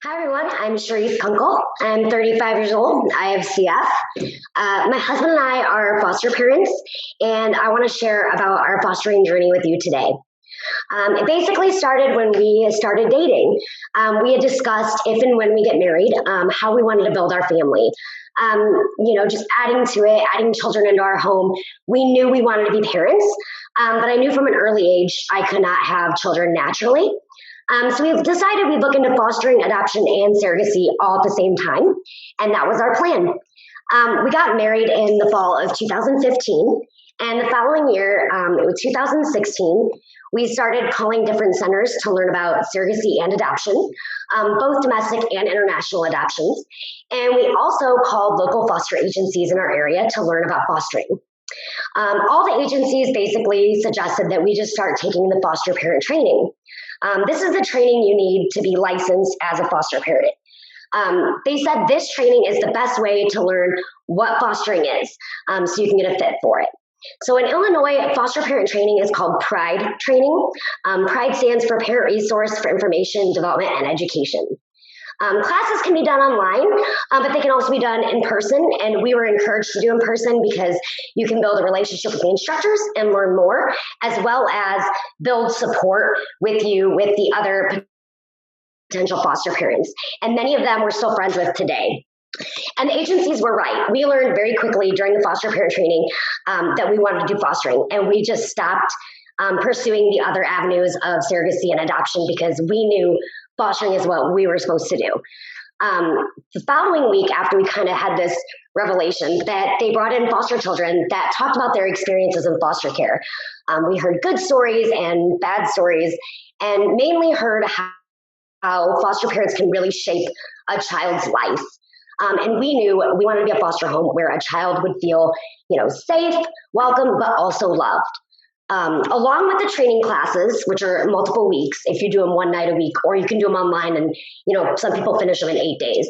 Hi everyone, I'm Cheriz Kunkel. I'm 35 years old. I have CF. My husband and I are foster parents, and I want to share about our fostering journey with you today. It basically started when we started dating. We had discussed if and when we get married, how we wanted to build our family. Just adding to it, adding children into our home. We knew we wanted to be parents, but I knew from an early age I could not have children naturally. So we decided we'd look into fostering, adoption, and surrogacy all at the same time, and that was our plan. We got married in the fall of 2015, and the following year, it was 2016, we started calling different centers to learn about surrogacy and adoption, both domestic and international adoptions. And we also called local foster agencies in our area to learn about fostering. All the agencies basically suggested that we just start taking the foster parent training. This is the training you need to be licensed as a foster parent. They said this training is the best way to learn what fostering is, so you can get a fit for it. So in Illinois, foster parent training is called PRIDE training. PRIDE stands for Parent Resource for Information, Development, and Education. Classes can be done online, but they can also be done in person, and we were encouraged to do in person because you can build a relationship with the instructors and learn more, as well as build support with you with the other potential foster parents. And many of them we're still friends with today. And the agencies were right. We learned very quickly during the foster parent training that we wanted to do fostering, and we just stopped pursuing the other avenues of surrogacy and adoption because we knew fostering is what we were supposed to do. The following week, after we kind of had this revelation that they brought in foster children that talked about their experiences in foster care, we heard good stories and bad stories, and mainly heard how foster parents can really shape a child's life. And we knew we wanted to be a foster home where a child would feel, safe, welcome, but also loved. Along with the training classes, which are multiple weeks, if you do them one night a week, or you can do them online, and some people finish them in 8 days.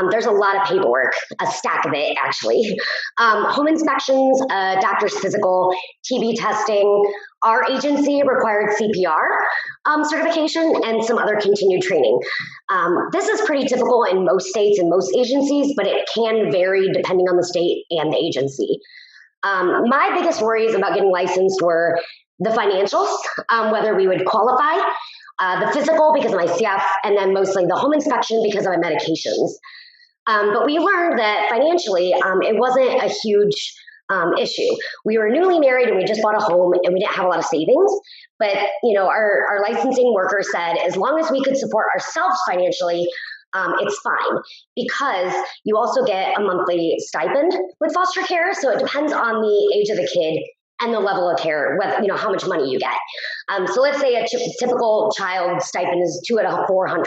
There's a lot of paperwork, a stack of it actually. Home inspections, doctor's physical, TB testing. Our agency required CPR certification and some other continued training. This is pretty typical in most states and most agencies, but it can vary depending on the state and the agency. My biggest worries about getting licensed were the financials, whether we would qualify, the physical because of my CF, and then mostly the home inspection because of my medications. But we learned that financially, it wasn't a huge issue. We were newly married and we just bought a home and we didn't have a lot of savings. But, our licensing worker said, as long as we could support ourselves financially, it's fine because you also get a monthly stipend with foster care. So it depends on the age of the kid and the level of care, whether, how much money you get. So let's say a typical child stipend is $200 to $400.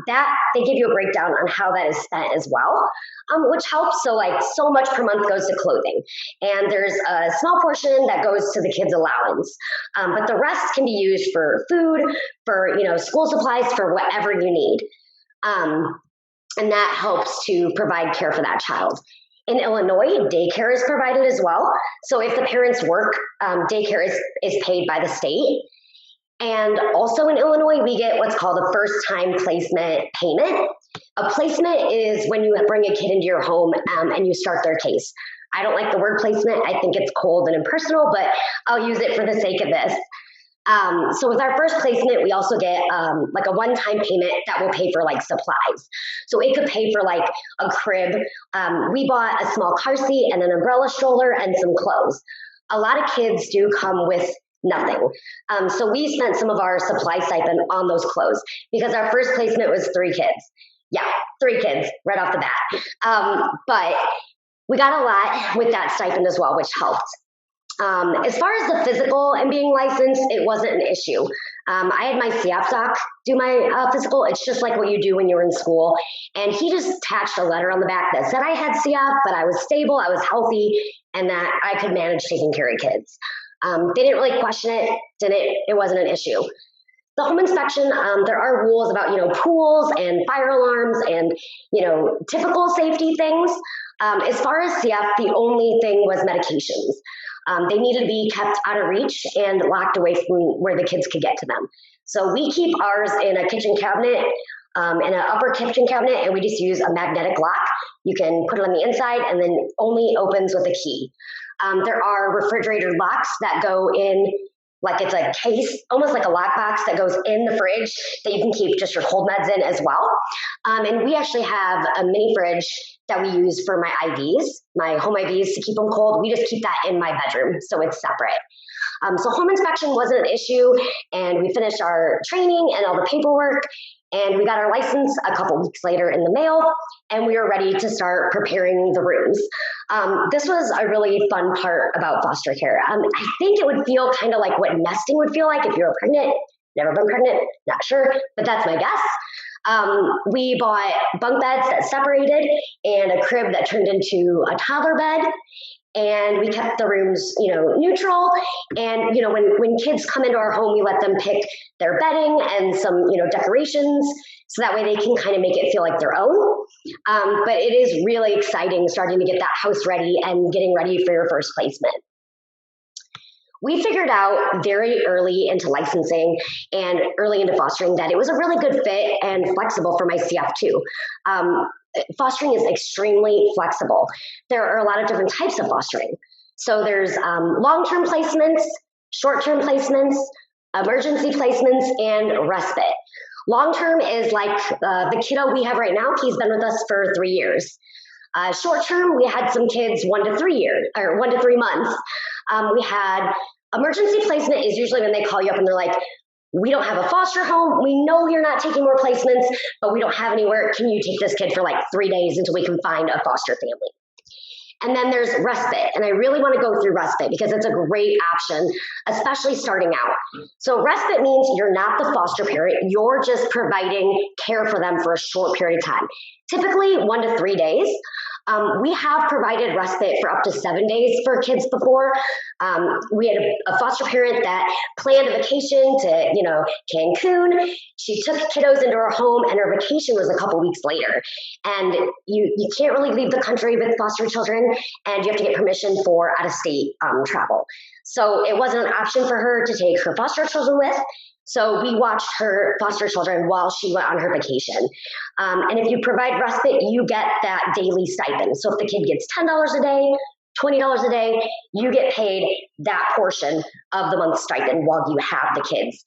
That they give you a breakdown on how that is spent as well, which helps. So so much per month goes to clothing, and there's a small portion that goes to the kids' allowance, but the rest can be used for food, for school supplies, for whatever you need. And that helps to provide care for that child. In Illinois, daycare is provided as well. So if the parents work, daycare is paid by the state. And also in Illinois, we get what's called a first-time placement payment. A placement is when you bring a kid into your home and you start their case. I don't like the word placement. I think it's cold and impersonal, but I'll use it for the sake of this. So with our first placement, we also get a one-time payment that will pay for supplies. So it could pay for a crib. We bought a small car seat and an umbrella stroller and some clothes. A lot of kids do come with nothing. So we spent some of our supply stipend on those clothes because our first placement was 3 kids. Yeah, 3 kids right off the bat. But we got a lot with that stipend as well, which helped. As far as the physical and being licensed, it wasn't an issue. I had my CF doc do my physical. It's just like what you do when you're in school. And he just attached a letter on the back that said I had CF, but I was stable, I was healthy, and that I could manage taking care of kids. They didn't really question it. It wasn't an issue. The home inspection, there are rules about, pools and fire alarms and, typical safety things. As far as CF, the only thing was medications. They needed to be kept out of reach and locked away from where the kids could get to them. So we keep ours in a kitchen cabinet in an upper kitchen cabinet, and we just use a magnetic lock. You can put it on the inside and then only opens with a key. There are refrigerator locks that go in, like it's a case, almost like a lockbox that goes in the fridge that you can keep just your cold meds in as well. And we actually have a mini fridge that we use for my IVs, my home IVs to keep them cold. We just keep that in my bedroom, so it's separate. So home inspection wasn't an issue, and we finished our training and all the paperwork, and we got our license a couple weeks later in the mail, and we were ready to start preparing the rooms. This was a really fun part about foster care. I think it would feel kind of like what nesting would feel like if you were pregnant. Never been pregnant, not sure, but that's my guess. We bought bunk beds that separated and a crib that turned into a toddler bed. And we kept the rooms, neutral. And, when kids come into our home, we let them pick their bedding and some, decorations. So that way they can kind of make it feel like their own. But it is really exciting starting to get that house ready and getting ready for your first placement. We figured out very early into licensing and early into fostering that it was a really good fit and flexible for my CF too. Fostering is extremely flexible. There are a lot of different types of fostering. So there's long-term placements, short-term placements, emergency placements, and respite. Long-term is like the kiddo we have right now. He's been with us for 3 years. Short-term, we had some kids 1 to 3 years, or 1 to 3 months. We had emergency placement is usually when they call you up and they're like, we don't have a foster home. We know you're not taking more placements, but we don't have anywhere. Can you take this kid for like 3 days until we can find a foster family? And then there's respite. And I really want to go through respite because it's a great option, especially starting out. So respite means you're not the foster parent. You're just providing care for them for a short period of time, typically 1 to 3 days. We have provided respite for up to 7 days for kids before. We had a foster parent that planned a vacation to, Cancun. She took kiddos into her home, and her vacation was a couple weeks later. And you can't really leave the country with foster children, and you have to get permission for out-of-state travel. So it wasn't an option for her to take her foster children with. So we watched her foster children while she went on her vacation. And if you provide respite, you get that daily stipend. So if the kid gets $10 a day, $20 a day, you get paid that portion of the month's stipend while you have the kids.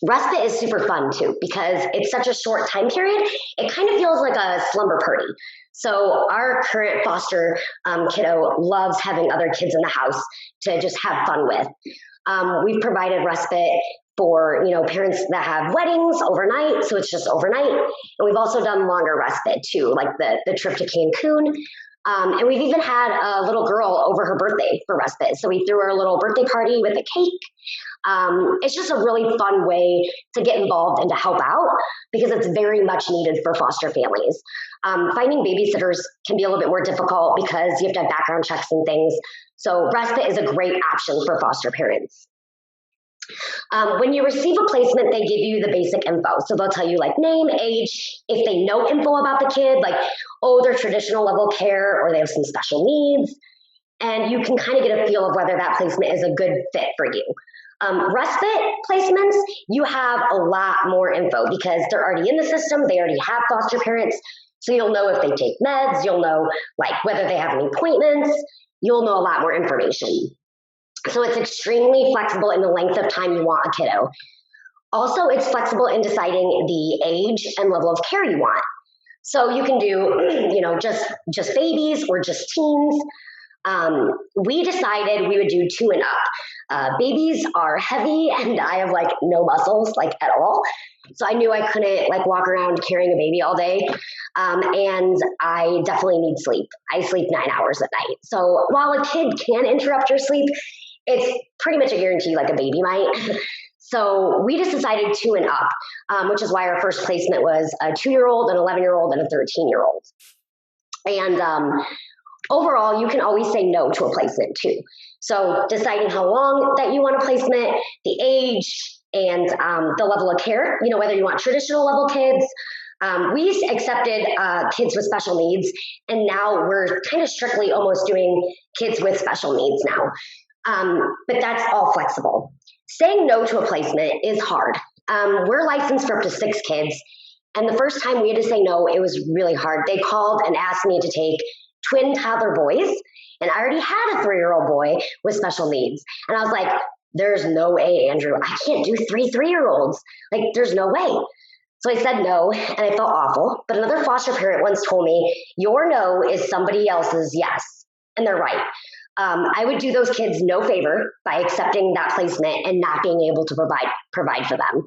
Respite is super fun too, because it's such a short time period. It kind of feels like a slumber party. So our current foster kiddo loves having other kids in the house to just have fun with. We've provided respite for, parents that have weddings overnight. So it's just overnight. And we've also done longer respite too, like the trip to Cancun. And we've even had a little girl over her birthday for respite. So we threw her a little birthday party with a cake. It's just a really fun way to get involved and to help out because it's very much needed for foster families. Finding babysitters can be a little bit more difficult because you have to have background checks and things. So respite is a great option for foster parents. When you receive a placement, they give you the basic info. So they'll tell you like name, age, if they know info about the kid, like, they're traditional level care or they have some special needs. And you can kind of get a feel of whether that placement is a good fit for you. Respite placements, you have a lot more info because they're already in the system. They already have foster parents. So you'll know if they take meds. You'll know like whether they have any appointments. You'll know a lot more information. So it's extremely flexible in the length of time you want a kiddo. Also, it's flexible in deciding the age and level of care you want. So you can do, just babies or just teens. We decided we would do 2 and up. Babies are heavy and I have like no muscles like at all. So I knew I couldn't like walk around carrying a baby all day. And I definitely need sleep. I sleep 9 hours at night. So while a kid can interrupt your sleep, it's pretty much a guarantee like a baby might. So we just decided 2 and up, which is why our first placement was a 2-year-old, an 11-year-old, and a 13-year-old. And overall, you can always say no to a placement too. So deciding how long that you want a placement, the age, and the level of care, whether you want traditional level kids. We accepted kids with special needs, and now we're kind of strictly almost doing kids with special needs now. But that's all flexible. Saying no to a placement is hard. We're licensed for up to 6 kids. And the first time we had to say no, it was really hard. They called and asked me to take twin toddler boys. And I already had a 3-year-old boy with special needs. And I was like, there's no way, Andrew. I can't do 3-3-year-olds. Like, there's no way. So I said no, and I felt awful. But another foster parent once told me, your no is somebody else's yes. And they're right. I would do those kids no favor by accepting that placement and not being able to provide for them.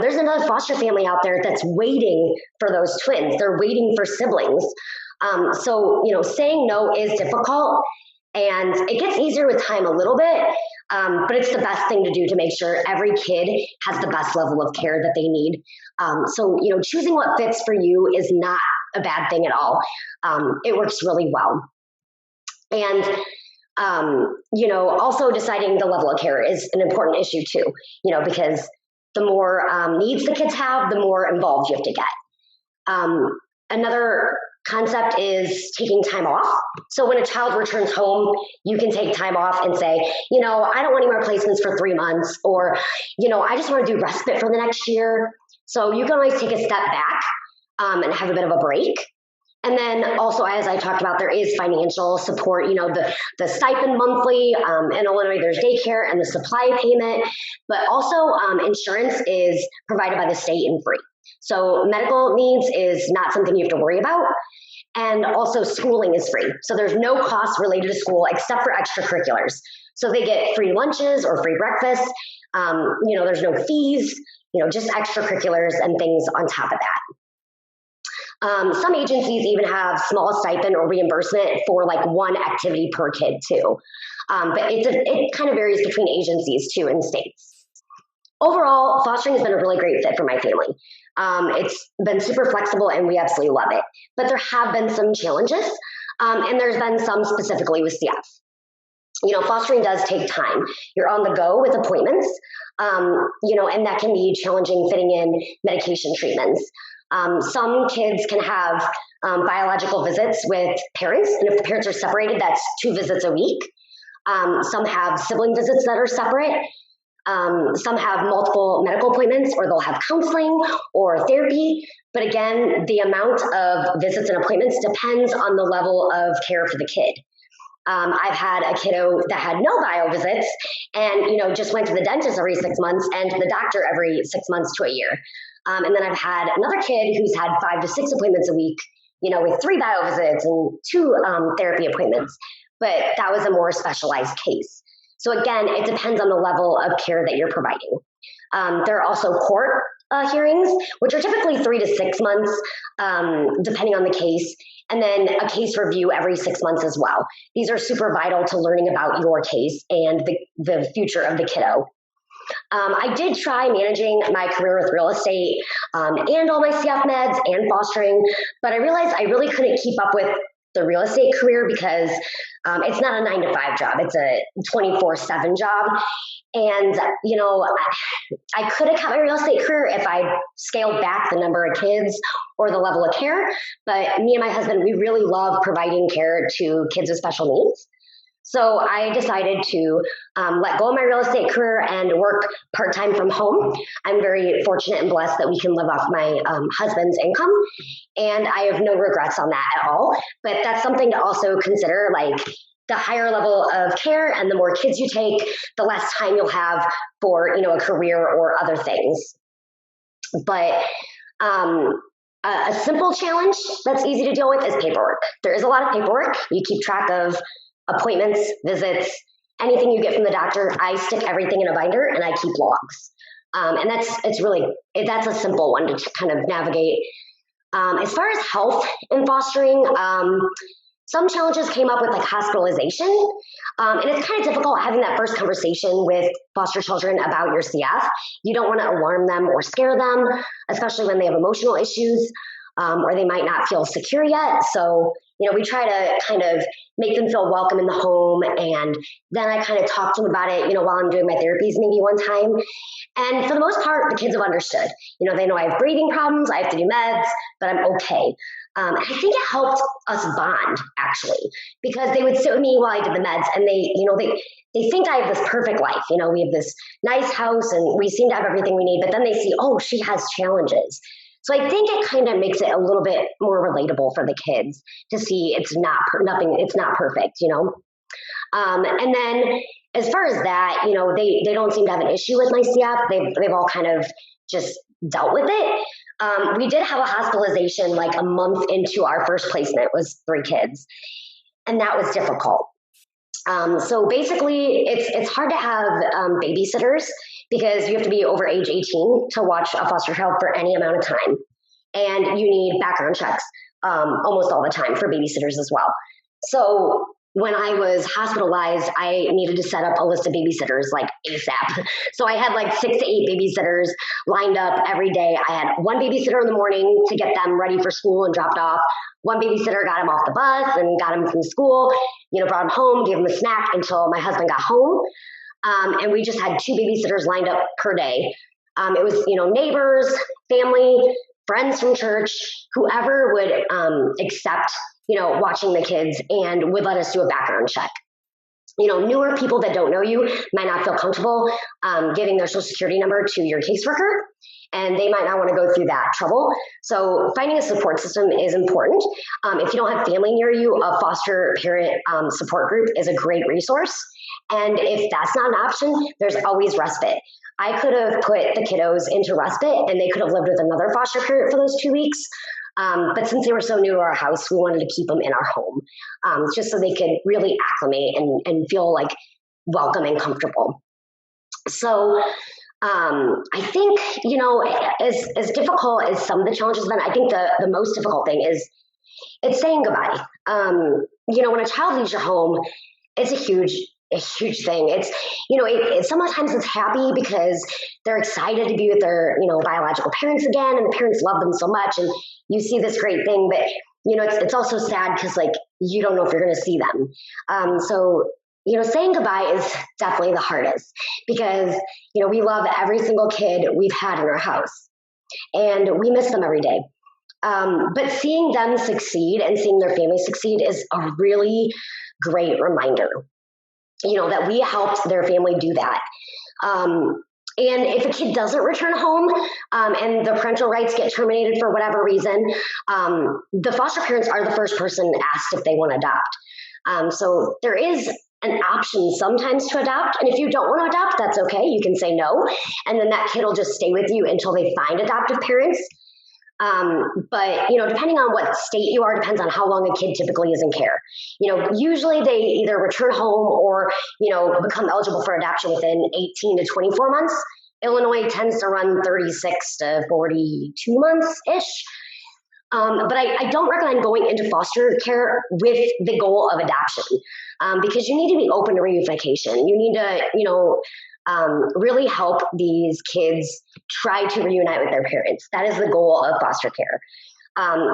There's another foster family out there that's waiting for those twins. They're waiting for siblings. Saying no is difficult, and it gets easier with time a little bit, but it's the best thing to do to make sure every kid has the best level of care that they need. Choosing what fits for you is not a bad thing at all. It works really well. And, also deciding the level of care is an important issue too, because the more needs the kids have, the more involved you have to get. Another concept is taking time off. So when a child returns home, you can take time off and say, I don't want any more placements for 3 months, or, I just want to do respite for the next year. So you can always take a step back and have a bit of a break. And then also, as I talked about, there is financial support, the stipend monthly. In Illinois, there's daycare and the supply payment, but also insurance is provided by the state and free. So medical needs is not something you have to worry about. And also schooling is free. So there's no cost related to school except for extracurriculars. So they get free lunches or free breakfast. There's no fees, just extracurriculars and things on top of that. Some agencies even have small stipend or reimbursement for like one activity per kid too. But it kind of varies between agencies too in states. Overall, fostering has been a really great fit for my family. It's been super flexible and we absolutely love it. But there have been some challenges, and there's been some specifically with CF. Fostering does take time. You're on the go with appointments, and that can be challenging fitting in medication treatments. Some kids can have biological visits with parents, and if the parents are separated, that's 2 visits a week. Some have sibling visits that are separate. Some have multiple medical appointments, or they'll have counseling or therapy. But again, the amount of visits and appointments depends on the level of care for the kid. I've had a kiddo that had no bio visits and, just went to the dentist every 6 months and to the doctor every 6 months to a year. And then I've had another kid who's had 5 to 6 appointments a week, with 3 bio visits and 2 therapy appointments. But that was a more specialized case. So again, it depends on the level of care that you're providing. There are also court hearings, which are typically 3 to 6 months, depending on the case, and then a case review every 6 months as well. These are super vital to learning about your case and the future of the kiddo. I did try managing my career with real estate and all my CF meds and fostering, but I realized I really couldn't keep up with the real estate career because it's not a 9-to-5 job. It's a 24/7 job. And, I could have kept my real estate career if I scaled back the number of kids or the level of care. But me and my husband, we really love providing care to kids with special needs. So I decided to let go of my real estate career and work part-time from home. I'm very fortunate and blessed that we can live off my husband's income, and I have no regrets on that at all. But that's something to also consider, like the higher level of care and the more kids you take, the less time you'll have for, a career or other things. But a simple challenge that's easy to deal with is paperwork. There is a lot of paperwork. You keep track of appointments, visits, anything you get from the doctor. I stick everything in a binder and I keep logs. And that's a simple one to kind of navigate. As far as health and fostering, some challenges came up with like hospitalization. And it's kind of difficult having that first conversation with foster children about your CF. You don't want to alarm them or scare them, especially when they have emotional issues, or they might not feel secure yet. So, we try to kind of make them feel welcome in the home. And then I kind of talk to them about it, while I'm doing my therapies maybe one time. And for the most part, the kids have understood. They know I have breathing problems, I have to do meds, but I'm okay. And I think it helped us bond, actually, because they would sit with me while I did the meds, and they think I have this perfect life. We have this nice house, and we seem to have everything we need, but then they see, oh, she has challenges. So I think it kind of makes it a little bit more relatable for the kids to see it's not perfect, and then as far as that, they don't seem to have an issue with my CF. They've all kind of just dealt with it. We did have a hospitalization like a month into our first placement. It was 3 kids, and that was difficult. So basically, it's hard to have babysitters because you have to be over age 18 to watch a foster child for any amount of time, and you need background checks almost all the time for babysitters as well. So when I was hospitalized, I needed to set up a list of babysitters like ASAP. So I had like 6 to 8 babysitters lined up every day. I had one babysitter in the morning to get them ready for school and dropped off. One babysitter got him off the bus and got him from school, brought him home, gave him a snack until my husband got home. And we just had 2 babysitters lined up per day. It was, neighbors, family, friends from church, whoever would accept watching the kids and would let us do a background check. Newer people that don't know you might not feel comfortable giving their social security number to your caseworker, and they might not want to go through that trouble. So finding a support system is important. If you don't have family near you, a foster parent support group is a great resource. And if that's not an option, there's always Respite. I could have put the kiddos into Respite and they could have lived with another foster parent for those 2 weeks. But since they were so new to our house, we wanted to keep them in our home, just so they could really acclimate and feel like welcome and comfortable. So I think, as difficult as some of the challenges have been, I think the most difficult thing is it's saying goodbye. When a child leaves your home, it's a huge thing. It's sometimes it's happy because they're excited to be with their, biological parents again, and the parents love them so much, and you see this great thing, but it's also sad because you don't know if you're going to see them. So saying goodbye is definitely the hardest because, we love every single kid we've had in our house and we miss them every day. But seeing them succeed and seeing their family succeed is a really great reminder, that we helped their family do that. And if a kid doesn't return home and the parental rights get terminated for whatever reason, the foster parents are the first person asked if they want to adopt. So there is an option sometimes to adopt. And if you don't want to adopt, that's okay. You can say no. And then that kid will just stay with you until they find adoptive parents. But depending on what state you are, depends on how long a kid typically is in care. Usually they either return home or, become eligible for adoption within 18 to 24 months. Illinois tends to run 36 to 42 months-ish. But I don't recommend going into foster care with the goal of adoption because you need to be open to reunification. You need to, really help these kids try to reunite with their parents. That is the goal of foster care.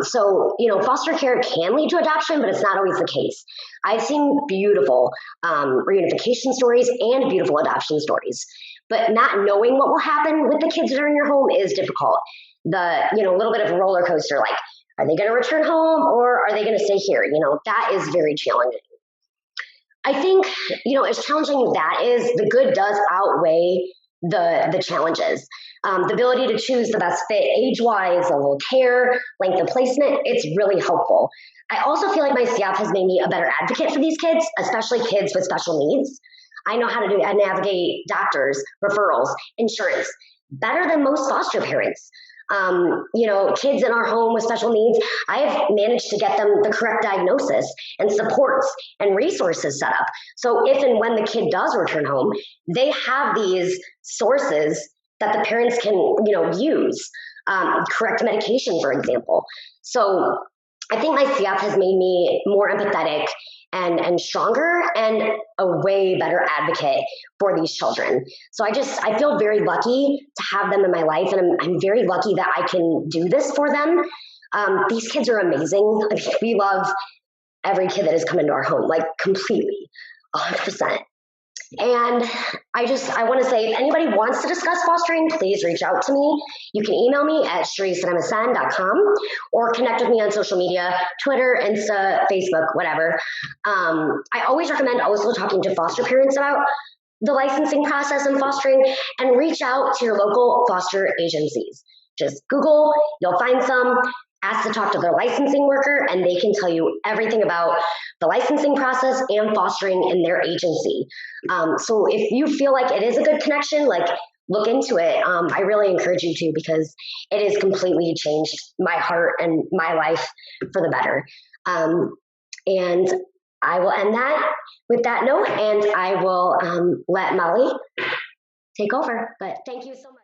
So, foster care can lead to adoption, but it's not always the case. I've seen beautiful reunification stories and beautiful adoption stories, but not knowing what will happen with the kids that are in your home is difficult. A little bit of a roller coaster, like, are they going to return home or are they going to stay here? That is very challenging. I think, as challenging as that is, the good does outweigh the challenges. The ability to choose the best fit age-wise, level of care, length of placement, it's really helpful. I also feel like my CF has made me a better advocate for these kids, especially kids with special needs. I know how to navigate doctors, referrals, insurance better than most foster parents. Kids in our home with special needs, I have managed to get them the correct diagnosis and supports and resources set up. So if and when the kid does return home, they have these sources that the parents can, use, correct medication, for example. So I think my CF has made me more empathetic and stronger and a way better advocate for these children. So I feel very lucky to have them in my life, and I'm very lucky that I can do this for them. These kids are amazing. We love every kid that has come into our home, like completely, 100%. And I want to say, if anybody wants to discuss fostering, please reach out to me. You can email me at CherizCinemaSend.com or connect with me on social media, Twitter, Insta, Facebook, whatever. I always recommend also talking to foster parents about the licensing process in fostering, and reach out to your local foster agencies. Just Google, you'll find some. Ask to talk to their licensing worker, and they can tell you everything about the licensing process and fostering in their agency. So if you feel like it is a good connection, like look into it. I really encourage you to, because it has completely changed my heart and my life for the better. And I will end that with that note, and I will let Molly take over. But thank you so much.